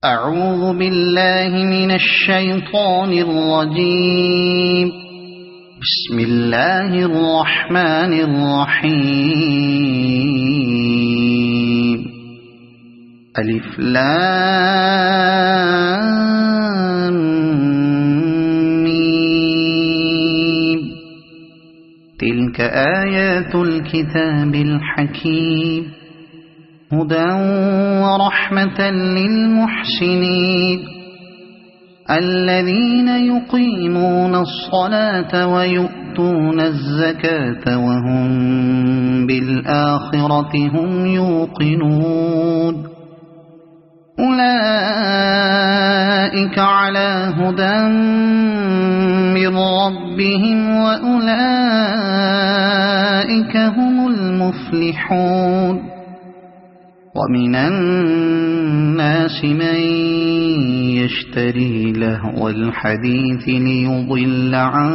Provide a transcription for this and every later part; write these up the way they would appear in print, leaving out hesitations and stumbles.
أعوذ بالله من الشيطان الرجيم. بسم الله الرحمن الرحيم. ألف لام ميم. تلك آيات الكتاب الحكيم، هدى ورحمة للمحسنين الذين يقيمون الصلاة ويؤتون الزكاة وهم بالآخرة هم يوقنون. أولئك على هدى من ربهم وأولئك هم المفلحون. ومن الناس من يشتري لهو الحديث ليضل عن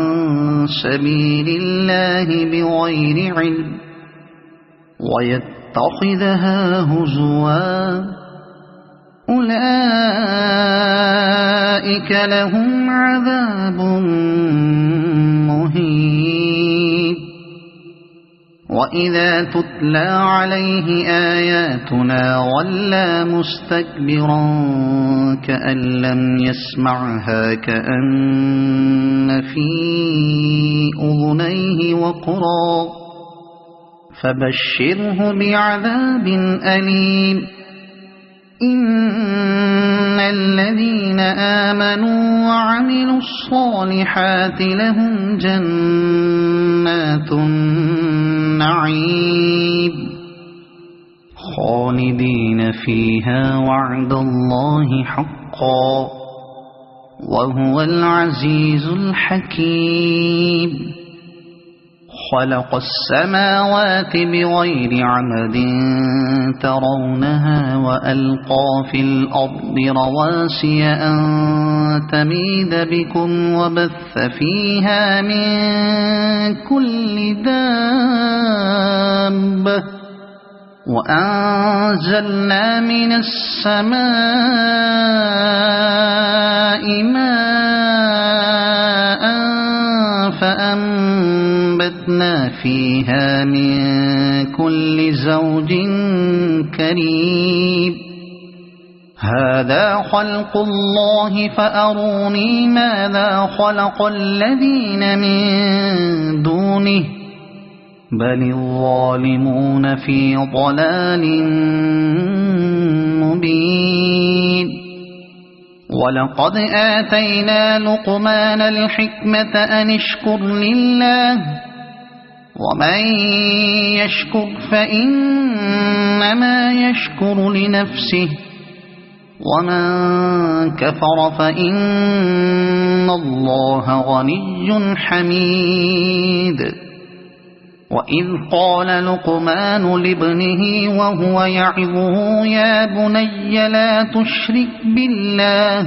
سبيل الله بغير علم ويتخذها هزوا. أولئك لهم عذاب مهين. وإذا تتلى عليه آياتنا ولى مستكبرا كأن لم يسمعها كأن في أذنيه وقرا، فبشره بعذاب أليم. إن الذين آمنوا وعملوا الصالحات لهم جنات النعيم خالدين فيها وعد الله حقا وهو العزيز الحكيم. خلق السماوات بغير عمد ترونها وألقى في الأرض رواسي أن تميد بكم وبث فيها من كل دابة وأنزلنا من السماء ماء فأنبتنا فيها من كل زوج كريم. هذا خلق الله فأروني ماذا خلق الذين من دونه بل الظالمون في ضلال مبين. ولقد آتينا لقمان الحكمة أن اشكر لله ومن يشكر فإنما يشكر لنفسه ومن كفر فإن الله غني حميد. وإذ قال لقمان لابنه وهو يعظه يا بني لا تشرك بالله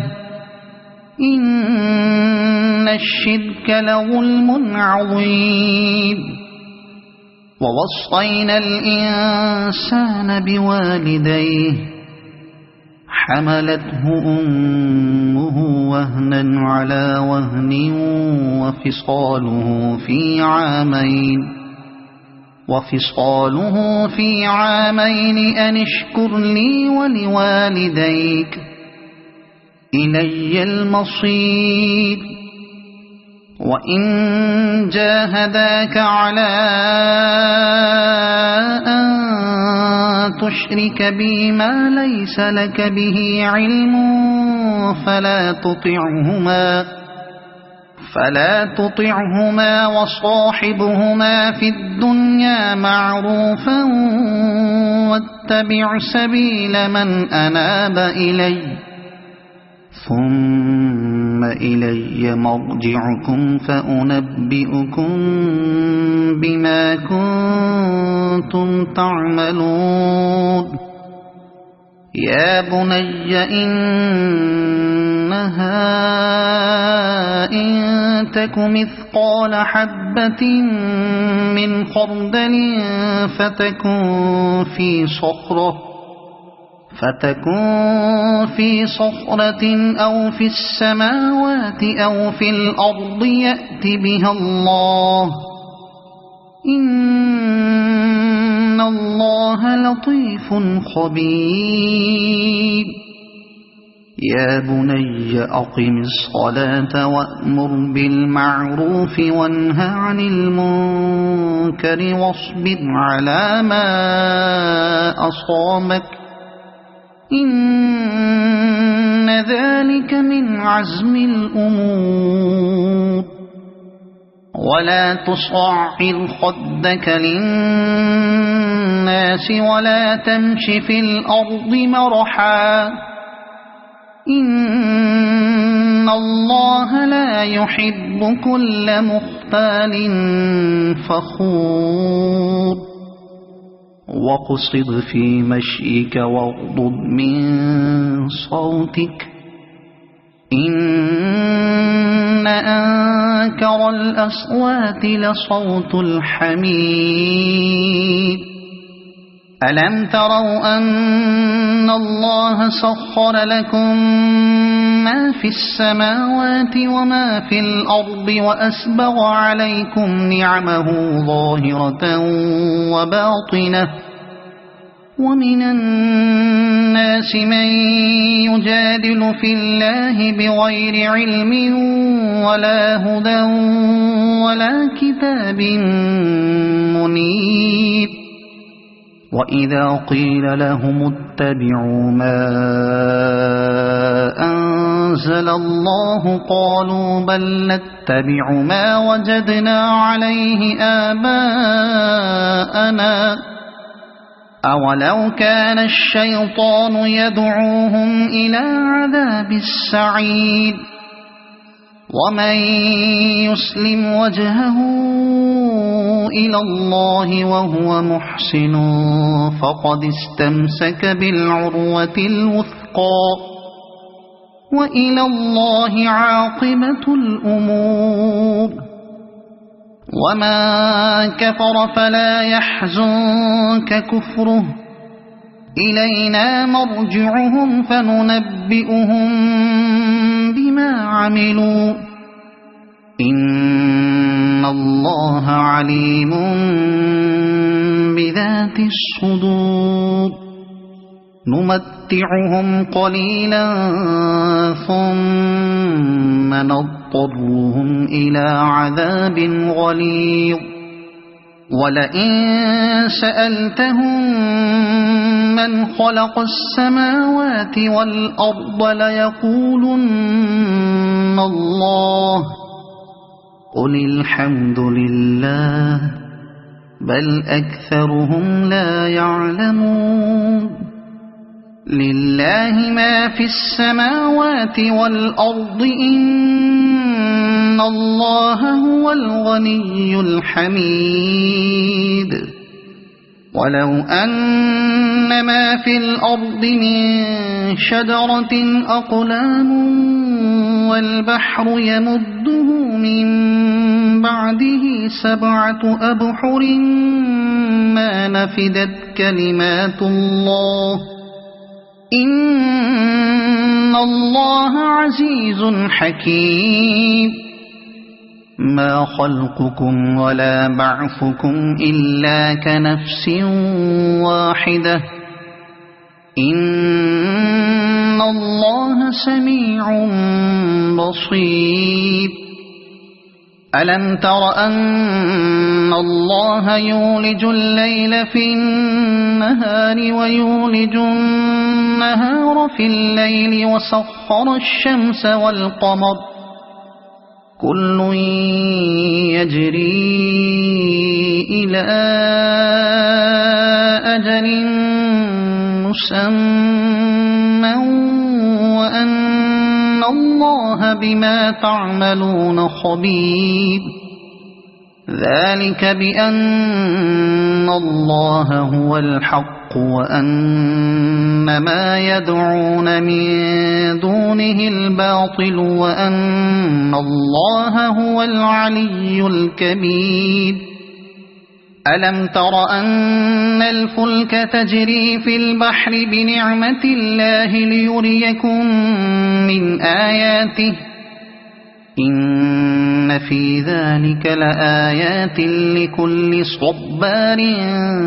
إن الشرك لظلم عظيم. ووصينا الإنسان بوالديه حملته أمه وهنا على وهن وفصاله في عامين أن اشكر لي ولوالديك إلي المصير. وإن جاهداك على أن تشرك بي ما ليس لك به علم فلا تطعهما وصاحبهما في الدنيا معروفا واتبع سبيل من أناب إلي ثم إلي مرجعكم فأنبئكم بما كنتم تعملون. يا بني إنها إن تك مثقال حبة من خردل فتكن فتكون في صخرة أو في السماوات أو في الأرض يأت بها الله إن الله لطيف خبير يا بني أقم الصلاة وأمر بالمعروف وانه عن المنكر واصبر على ما أصابك إن ذلك من عزم الأمور ولا تصعر خدك للناس ولا تمش في الأرض مرحا إن الله لا يحب كل مختال فخور واقصد في مشيك واغضض من صوتك إن أنكر الأصوات لصوت الحمير ألم تروا أن الله سخر لكم ما في السماوات وما في الأرض وأسبغ عليكم نعمه ظاهرة وباطنة ومن الناس من يجادل في الله بغير علم ولا هدى ولا كتاب منير وإذا قيل لهم اتبعوا ما أنزل الله قالوا بل نتبع ما وجدنا عليه آباءنا أولو كان الشيطان يدعوهم إلى عذاب السعير ومن يسلم وجهه إلى الله وهو محسن فقد استمسك بالعروة الوثقى وإلى الله عاقبة الأمور وما كفر فلا يحزنك كفره إلينا مرجعهم فننبئهم بما عملوا إن الله عليم بذات الصدور نمتعهم قليلا ثم نضطرهم إلى عذاب غليظ ولئن سألتهم من خلق السماوات والأرض ليقولن الله قل الحمد لله بل أكثرهم لا يعلمون لله ما في السماوات والأرض إن الله هو الغني الحميد ولو أن ما في الأرض من شجرة أقلام والبحر يمده من بعده 7 أبحر ما نفدت كلمات الله إن الله عزيز حكيم ما خلقكم ولا بعثكم إلا كنفس واحدة إن الله سميع بصير ألم تر أن الله يولج الليل في النهار ويولج النهار في الليل وسخر الشمس والقمر كل يجري إلى أجل مسمى وأن الله بما تعملون خبير ذلك بأن الله هو الحق وأن ما يدعون من دونه الباطل وأن الله هو العلي الكبير ألم تر أن الفلك تجري في البحر بنعمة الله ليريكم من آياته إن في ذلك لآيات لكل صبار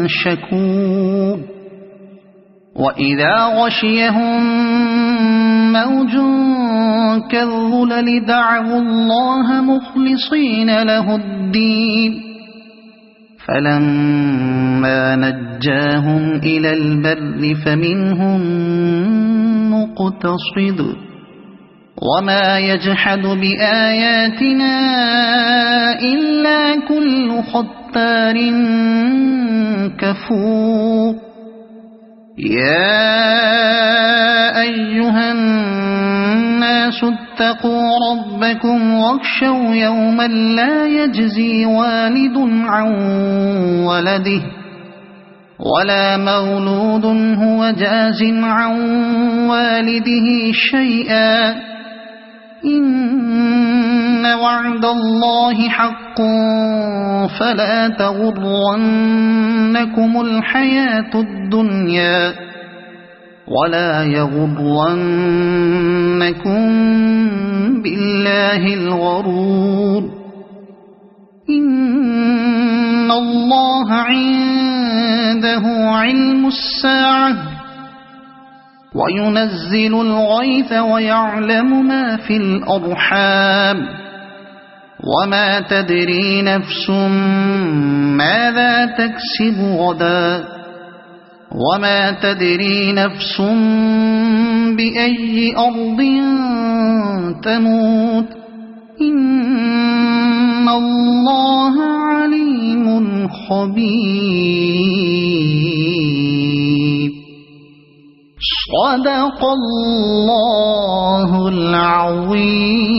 شكور وإذا غشيهم موج كالظلل دعوا الله مخلصين له الدين فلما نجاهم إلى البر فمنهم مقتصد وما يجحد بآياتنا إلا كل ختار كفور يا أيها الناس اتقوا ربكم واخشوا يوما لا يجزي والد عن ولده ولا مولود هو جاز عن والده شيئا إن وعد الله حق فلا تغرنكم الحياة الدنيا ولا يغرنكم بالله الغرور إن الله عنده علم الساعة وينزل الغيث ويعلم ما في الأرحام وما تدري نفس ماذا تكسب غدا وما تدري نفس بأي أرض تموت إن الله عليم خبير صدق الله العظيم.